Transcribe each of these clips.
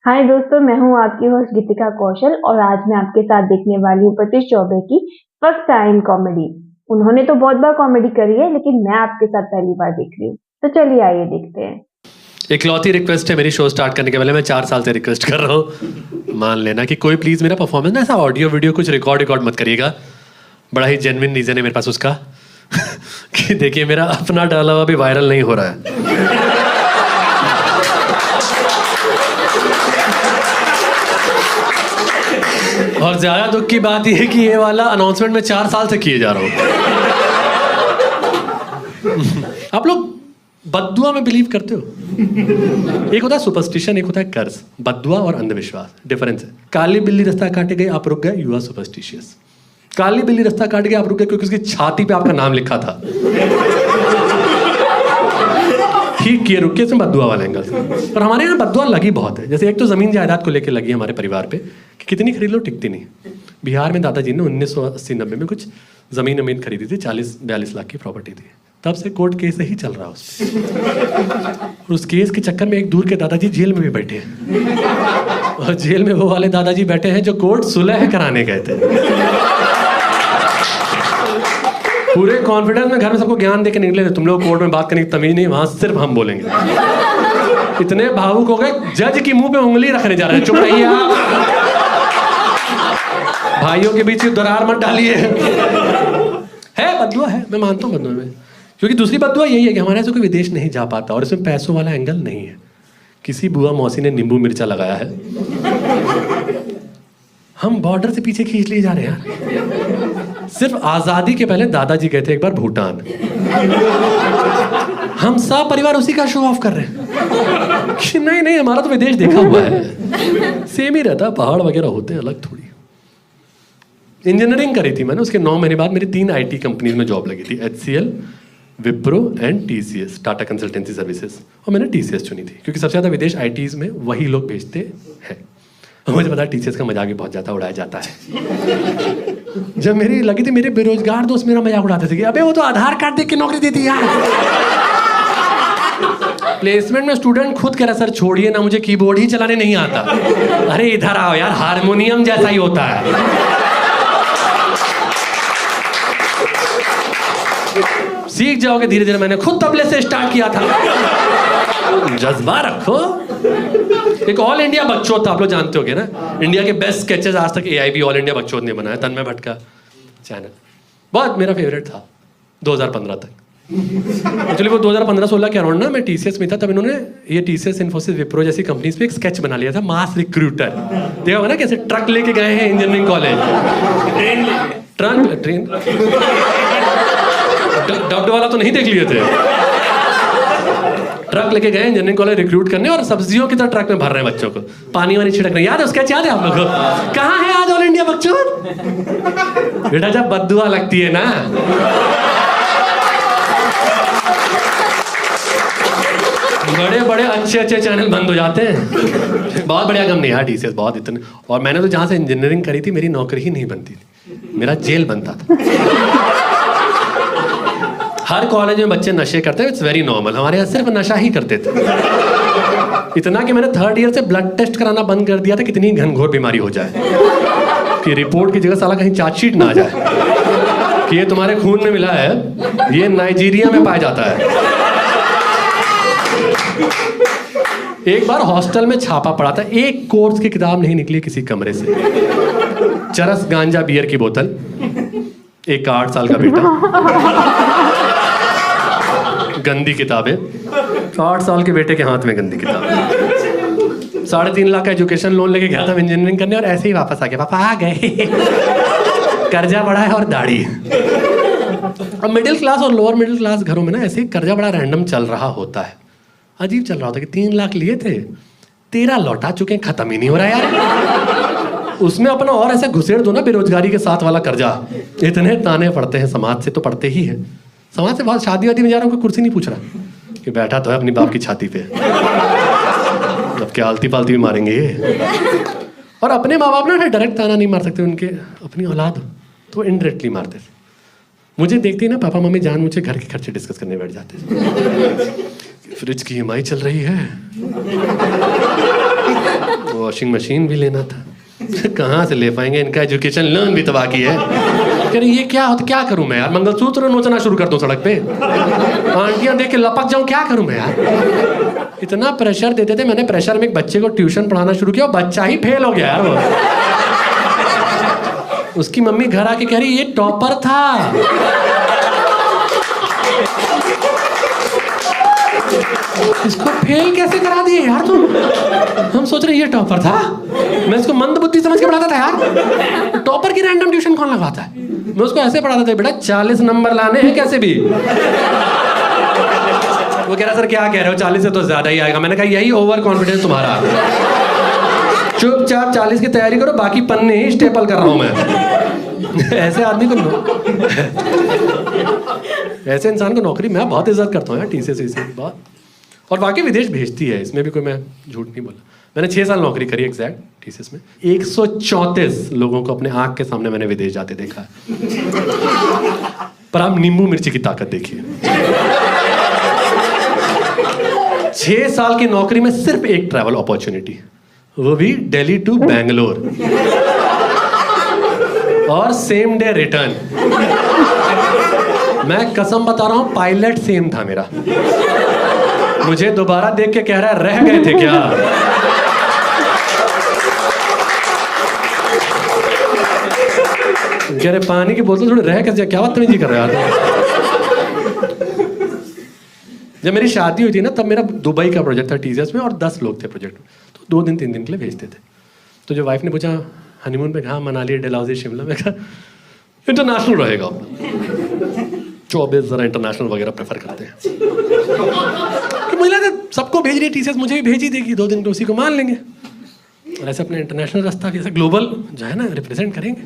हाय दोस्तों, मैं हूं आपकी होस्ट गीतिका कौशल और आज मैं आपके साथ देखने वाली हूं प्रतीश चौबे की फर्स्ट टाइम कॉमेडी। उन्होंने तो बहुत बार कॉमेडी करी है, लेकिन मैं आपके साथ पहली बार देख रही हूँ। तो चलिए आइए देखते हैं। इकलौती रिक्वेस्ट है मेरी शो स्टार्ट करने के पहले। मैं 4 साल से रिक्वेस्ट कर रहा हूँ, मान लेना कि कोई प्लीज़ मेरा परफॉर्मेंस ना ऐसा ऑडियो वीडियो कुछ रिकॉर्ड मत करिएगा। बड़ा ही जेन्युइन रीज़न है मेरे पास उसका कि देखिए मेरा अपना डाला हुआ भी वायरल नहीं हो रहा है। और ज़्यादा दुख की बात यह है कि ये वाला अनाउंसमेंट मैं 4 साल से किए जा रहा हूँ। आप लोग बद्दुआ में बिलीव करते हो? एक होता है सुपरस्टिशन, एक होता है कर्ज। बद्दुआ और अंधविश्वास डिफरेंस है। काली बिल्ली रास्ता काटे गई, आप रुक गए, यू आर सुपरस्टिशियस। काली बिल्ली रास्ता काट गई, आप रुक गए क्योंकि उसकी छाती पे आपका नाम लिखा था। ठीक किए, रुक के इसमें बद्दुआ वाला एंगल से। पर हमारे यहाँ बद्दुआ लगी बहुत है। जैसे एक तो जमीन जायदाद को लेकर लगी हमारे परिवार पे कि कितनी खरीद लो टिकती नहीं। बिहार में दादाजी ने 1980-90 में कुछ जमीन खरीदी थी, 40-42 लाख की प्रॉपर्टी थी। तब से कोर्ट केस ही चल रहा है और उस केस के चक्कर में एक दूर के दादाजी जेल में भी बैठे हैं। और जेल में वो वाले दादाजी बैठे हैं जो कोर्ट सुलह कराने गए थे। पूरे कॉन्फिडेंस में घर में सबको ज्ञान देके निकले थे, तुम लोग कोर्ट में बात करने की तमीज नहीं, वहां सिर्फ हम बोलेंगे। इतने भावुक हो गए, जज की मुंह पे उंगली रखने जा रहे हैं। चुप रहिए आप, भाइयों के बीच दरार मत डालिए। है बद्दुआ है, मैं मानता हूँ बद्दुआ में, क्योंकि दूसरी बद्दुआ यही है कि हमारे यहाँ से कोई विदेश नहीं जा पाता और इसमें पैसों वाला एंगल नहीं है। किसी बुआ मौसी ने नींबू मिर्चा लगाया है, हम बॉर्डर से पीछे खींच लिए जा रहे हैं यार। सिर्फ आजादी के पहले दादाजी गए थे एक बार भूटान, हम सब परिवार उसी का शो ऑफ कर रहे हैं कि नहीं हमारा तो विदेश देखा हुआ है। सेम ही रहता, पहाड़ वगैरह होते हैं, अलग थोड़ी। इंजीनियरिंग करी थी मैंने, उसके 9 महीने बाद मेरी 3 IT कंपनीज में जॉब लगी थी, HCL, Wipro and TCS, Tata consultancy services. और मैंने TCS चुनी थी क्योंकि सबसे ज़्यादा विदेश ITs में वही लोग भेजते हैं। मुझे पता है TCS का मजाक भी बहुत ज़्यादा उड़ाया जाता है। जब मेरी लगी थी, मेरे बेरोजगार दोस्त मेरा मजाक उड़ाते थे कि अबे वो तो आधार कार्ड देख के नौकरी देती यार। प्लेसमेंट में स्टूडेंट खुद कह रहा सर छोड़िए ना, मुझे कीबोर्ड ही चलाने नहीं आता। अरे इधर आओ यार, हारमोनियम जैसा ही होता है, सीख जाओगे धीरे धीरे। मैंने खुद तबले से स्टार्ट किया था। जज्बा रखो। एक ऑल इंडिया बकचोद था, आप लोग जानते होंगे ना, इंडिया के बेस्ट स्केचेस आज तक AIB ऑल इंडिया बकचोद ने बनाया, तन्मय भट्ट का चैनल। बहुत मेरा फेवरेट था 2015 तक। एक्चुअली वो 2015-16 के अराउंड ना मैं TCS में था, तब इन्होंने ये TCS, इन्फोसिस, विप्रो जैसी कंपनीज पे एक स्केच बना लिया था, मास रिक्रूटर। देखा होगा ना कैसे ट्रक लेके गए हैं इंजीनियरिंग कॉलेज, ट्रेन डब्ड वाला तो नहीं देख लिए थे, ट्रक लेके गए इंजीनियरिंग कॉलेज रिक्रूट करने और सब्जियों की तरह ट्रक में भर रहे हैं बच्चों को, पानी वानी छिड़क रहे हैं। याद है उसका? याद है आप लोगों को? कहाँ है आज ऑल इंडिया बच्चों? बेटा जब बद्दुआ लगती है ना, बड़े बड़े अच्छे चैनल बंद हो जाते हैं। बहुत बढ़िया कंपनी है TCS, बहुत इतने। और मैंने तो जहाँ से इंजीनियरिंग करी थी, मेरी नौकरी ही नहीं बनती थी, मेरा जेल बनता था। हर कॉलेज में बच्चे नशे करते हैं, इट्स वेरी नॉर्मल। हमारे यहाँ सिर्फ नशा ही करते थे, इतना कि मैंने 3rd ईयर से ब्लड टेस्ट कराना बंद कर दिया था, कितनी घनघोर बीमारी हो जाए कि रिपोर्ट की जगह साला कहीं चार्जशीट ना आ जाए कि ये तुम्हारे खून में मिला है, ये नाइजीरिया में पाया जाता है। एक बार हॉस्टल में छापा पड़ा था, एक कोर्स की किताब नहीं निकली किसी कमरे से। चरस, गांजा, बियर की बोतल, एक 8 साल का बेटा, गंदी किताबें, 8 साल के बेटे के हाथ में गंदी किताब। 3.5 लाख का एजुकेशन लोन लेके गया था इंजीनियरिंग करने और ऐसे ही वापस आ गया। पापा आ गए, कर्जा बड़ा है और दाढ़ी। अब मिडिल क्लास और लोअर मिडिल क्लास घरों में ना ऐसे ही कर्जा बड़ा रैंडम चल रहा होता है। अजीब चल रहा होता है कि 3 लाख लिए थे, 13 लौटा चुके हैं, खत्म ही नहीं हो रहा यार। उसमें अपना और ऐसे घुसेड़ दो ना बेरोजगारी के साथ वाला कर्जा। इतने ताने पड़ते हैं समाज से, तो पड़ते ही है। समाज से बहुत शादी वादी में जा रहा हूँ, कोई कुर्सी नहीं पूछ रहा कि बैठा तो है अपनी बाप की छाती पे, अब क्या आलती पालती भी मारेंगे ये। और अपने माँ बाप ना डायरेक्ट ताना नहीं मार सकते, उनके अपनी औलाद तो इनडायरेक्टली मारते थे। मुझे देखते ही ना पापा मम्मी जान मुझे घर के खर्चे डिस्कस करने बैठ जाते थे। फ्रिज की EMI चल रही है, वॉशिंग मशीन भी लेना था। कहाँ से ले पाएंगे, इनका एजुकेशन लोन भी तो बाकी है। कह रहे ये क्या होता, क्या करूं मैं यार, मंगलसूत्र नोचना शुरू कर दूं सड़क पे, आंटियां देख के लपक जाऊं, क्या करूं मैं यार। इतना प्रेशर देते थे, मैंने प्रेशर में एक बच्चे को ट्यूशन पढ़ाना शुरू किया, बच्चा ही फेल हो गया यार वो। उसकी मम्मी घर आके कह रही ये टॉपर था। इसको फेल कैसे करा दिए यार तुम। हम सोच रहे ये टॉपर था, मैं इसको मंद बुद्धि समझ के पढ़ाता था यार। टॉपर की रैंडम ट्यूशन कौन लगाता है। मैं उसको ऐसे पढ़ाता था, बेटा 40 नंबर लाने हैं कैसे भी। वो कह रहा सर क्या कह रहे हो, 40 से तो ज्यादा ही आएगा। मैंने कहा यही ओवर कॉन्फिडेंस तुम्हारा, चुपचाप 40 की तैयारी करो, बाकी पन्ने ही स्टेपल कर रहा हूं मैं। ऐसे आदमी को ऐसे इंसान को नौकरी मैं बहुत इज्जत करता हूँ यार, टीसीएस बहुत। और वाकई विदेश भेजती है, इसमें भी कोई मैं झूठ नहीं बोला। मैंने 6 साल नौकरी करी एग्जैक्ट टीसीएस में। 134 लोगों को अपने आंख के सामने मैंने विदेश जाते देखा है। पर आप नींबू मिर्ची की ताकत देखिए। 6 साल की नौकरी में सिर्फ एक ट्रैवल अपॉर्चुनिटी, वो भी दिल्ली टू बैंगलोर, और सेम डे रिटर्न। मैं कसम बता रहा हूं, पायलट सेम था मेरा। मुझे दोबारा देख के कह रहा है रह गए थे क्या। कह रहे पानी की बोतल थोड़ी रह कैसे, क्या बात जी कर रहे हो। जब मेरी शादी हुई थी ना, तब मेरा दुबई का प्रोजेक्ट था टीसीएस में, और 10 लोग थे प्रोजेक्ट में, तो 2 दिन 3 दिन के लिए भेजते थे। तो जो वाइफ ने पूछा हनीमून पे कहा, मनाली डलहौजी शिमला में, कहा इंटरनेशनल रहेगा। 24 जरा इंटरनेशनल वगैरह प्रेफर करते हैं। कि मुझे लगा सबको भेज रही है टीसीएस, मुझे भी भेज ही देगी, 2 दिन तो उसी को मान लेंगे, और ऐसे अपने इंटरनेशनल रास्ता जैसे ग्लोबल जो है ना रिप्रेजेंट करेंगे।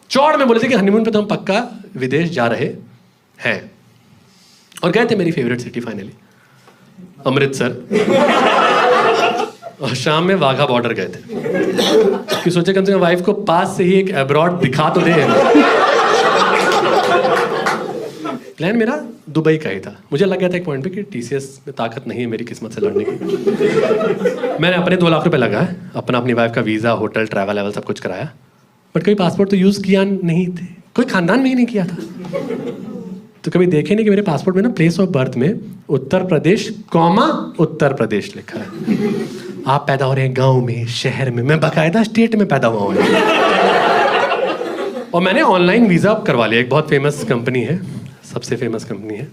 चौड़ में बोले थे कि हनीमून पे तो हम पक्का विदेश जा रहे हैं, और गए थे मेरी फेवरेट सिटी फाइनली, अमृतसर। और शाम में वाघा बॉर्डर गए थे कि सोचे कम से कम वाइफ को पास से ही एक अब्रॉड दिखा तो दे। प्लान मेरा दुबई का ही था। मुझे लग गया था एक पॉइंट पे कि टीसीएस में ताकत नहीं है मेरी किस्मत से लड़ने की। मैंने अपने 2 लाख रुपए लगाए, अपनी वाइफ का वीज़ा, होटल, ट्रैवल सब कुछ कराया, बट कोई पासपोर्ट तो यूज़ किया नहीं थे, कोई खानदान में ही नहीं किया था। तो कभी देखे नहीं कि मेरे पासपोर्ट में ना प्लेस ऑफ बर्थ में उत्तर प्रदेश कॉमा उत्तर प्रदेश लिखा है। आप पैदा हो रहे हैं गांव में, शहर में, मैं बाकायदा स्टेट में पैदा हुआ हूँ। और मैंने ऑनलाइन वीज़ा करवा लिया। एक बहुत फेमस कंपनी है, सबसे फेमस कंपनी है,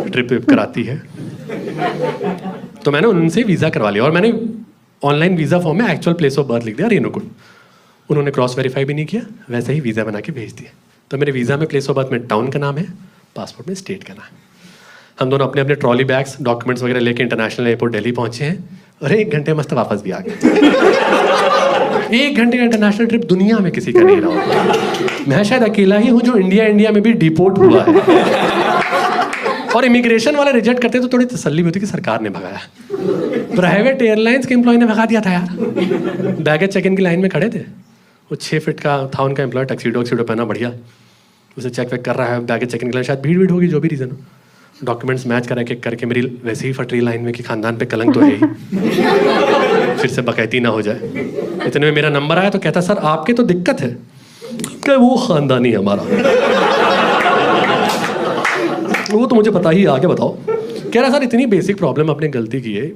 ट्रिप विप कराती है, तो मैंने उनसे वीज़ा करवा लिया। और मैंने ऑनलाइन वीज़ा फॉर्म में एक्चुअल प्लेस ऑफ बर्थ लिख दिया, रेणुकूट। उन्होंने क्रॉस वेरीफाई भी नहीं किया, वैसे ही वीज़ा बना के भेज दिया। तो मेरे वीज़ा में प्लेस ऑफ बर्थ में टाउन का नाम है, पासपोर्ट में स्टेट का नाम। हम दोनों अपने अपने ट्रॉली बैग्स, डॉक्यूमेंट्स वगैरह लेके इंटरनेशनल एयरपोर्ट दिल्ली पहुंचे हैं, और 1 घंटे मस्त वापस भी आ गए। 1 घंटे का इंटरनेशनल ट्रिप दुनिया में किसी का नहीं रहा। मैं शायद अकेला ही हूँ जो इंडिया में भी डिपोर्ट हुआ है। और इमिग्रेशन वाले रिजेक्ट करते तो थोड़ी तसल्ली होती कि सरकार ने भगाया। प्राइवेट एयरलाइंस के एम्प्लॉय ने भगा दिया था यार। बैगेज चेक इन की लाइन में खड़े थे, वो 6 फीट का था उनका एम्प्लॉय, टक्सीडो पहना बढ़िया, उसे चेक वेक कर रहा है बैगेज चेक इन के लिए। शायद भीड़ होगी, जो भी रीज़न हो, डॉक्यूमेंट्स मैच करा के करके मेरी वैसे ही फट रही लाइन में कि खानदान पे कलंक तो है ही, फिर से बकैती ना हो जाए। इतने में मेरा नंबर आया तो कहता सर आपके तो दिक्कत है, क्या वो खानदानी है हमारा। वो तो मुझे पता ही, आगे बताओ। कह रहा सर इतनी बेसिक प्रॉब्लम आपने गलती की है,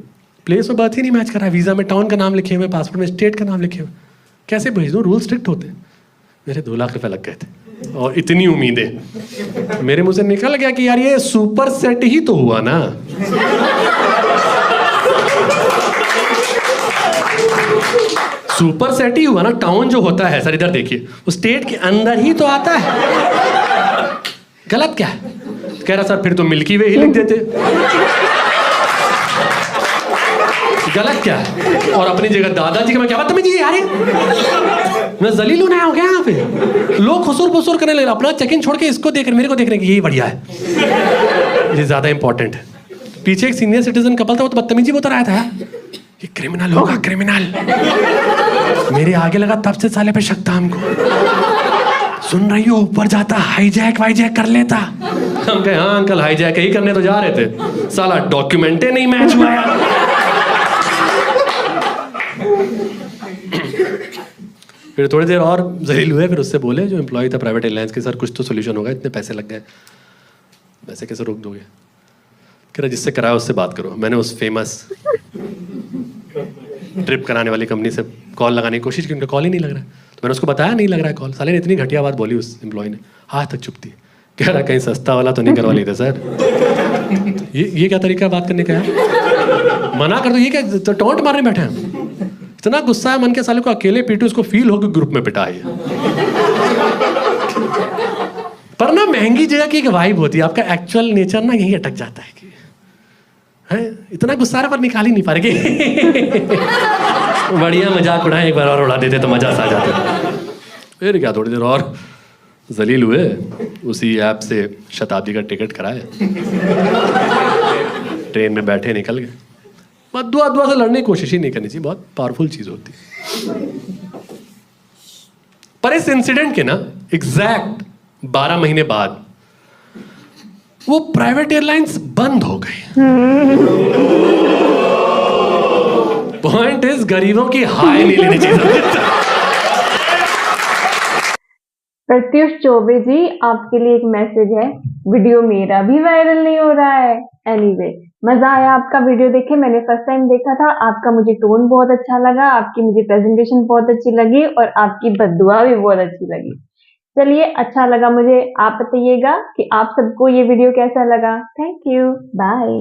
प्लेस ऑफ बर्थ ही नहीं मैच कर रहा है, वीज़ा में टाउन का नाम लिखे हुए, पासपोर्ट में स्टेट का नाम लिखे हुए, कैसे भेज दूँ, रूल स्ट्रिक्ट होते। मेरे 2 लाख रुपए लग गए थे, और इतनी उम्मीदें मेरे मुंह से निकल गया कि यार ये सुपर सेट ही तो हुआ ना। सुपर सेट ही हुआ ना, टाउन जो होता है सर इधर देखिए, वो स्टेट के अंदर ही तो आता है। गलत क्या है? कह रहा सर फिर तो मिल्की वे ही लिख देते। गलत क्या है? और अपनी जगह दादाजी का मैं क्या बदतमीजी है यार, मैं जलील होने आया हूँ क्या यहाँ पे? लोग खुसूर फुसूर करने लगे, अपना चेक इन छोड़ के इसको देख मेरे को देख रहे हैं कि यही बढ़िया है, ये ज्यादा इंपॉर्टेंट है। पीछे एक सीनियर सिटीजन कपल था, वो तो बदतमीजी बता रहा था यार, ये क्रिमिनल होगा क्रिमिनल। मेरे आगे लगा तब से साले पे शक था हमको। सुन रही हो, ऊपर जाता हाईजैक वाईजैक कर लेता। हम कहे हाँ अंकल हाईजैक ही करने तो जा रहे थे, साला डॉक्यूमेंटे नहीं मैच हुआ यार। फिर थोड़ी देर और जलील हुए, फिर उससे बोले जो एम्प्लॉय था प्राइवेट एयरलाइंस के, सर कुछ तो सोल्यूशन होगा, इतने पैसे लग गए, पैसे कैसे रोक दोगे? कह रहा जिससे कराया उससे बात करो। मैंने उस फेमस ट्रिप कराने वाली कंपनी से कॉल लगाने की कोशिश की, उनका कॉल ही नहीं लग रहा है। तो मैंने उसको बताया नहीं लग रहा है कॉल। साले ने इतनी घटिया बात बोली उस एम्प्लॉय ने, हाथ तक चुप थी। कह रहा कहीं सस्ता वाला तो नहीं करवा लेते सर। ये क्या तरीका बात करने का है? मना कर दो। ये क्या तो टोंट मारने बैठे हैं? इतना गुस्सा है मन के, साले को अकेले पीटू, उसको फील हो कि ग्रुप में पिटा है। पर ना महंगी जगह की एक वाइब होती है, आपका एक्चुअल नेचर ना यही अटक जाता है कि है इतना गुस्सा रहा पर निकाल ही नहीं पा रहे। बढ़िया मजाक उड़ाए, एक बार और उड़ा देते तो मजा आ जाता। फिर क्या थोड़ी देर और जलील हुए, उसी ऐप से शताब्दी का टिकट कराए, ट्रेन में बैठे निकल गए। दुआ दुआ से लड़ने की कोशिश ही नहीं करनी चाहिए, बहुत पावरफुल चीज होती है। पर इस इंसिडेंट के ना एग्जैक्ट 12 महीने बाद वो प्राइवेट एयरलाइंस बंद हो गई। पॉइंट इज गरीबों की हाय नहीं लेनी चाहिए। प्रत्युष चौबे जी, आपके लिए एक मैसेज है। वीडियो मेरा भी वायरल नहीं हो रहा है। एनीवे, मजा आया आपका वीडियो देखे। मैंने फर्स्ट टाइम देखा था। आपका मुझे टोन बहुत अच्छा लगा, आपकी मुझे प्रेजेंटेशन बहुत अच्छी लगी और आपकी बद्दुआ भी बहुत अच्छी लगी। चलिए, अच्छा लगा मुझे। आप बताइएगा कि आप सबको ये वीडियो कैसा लगा। Thank you, bye.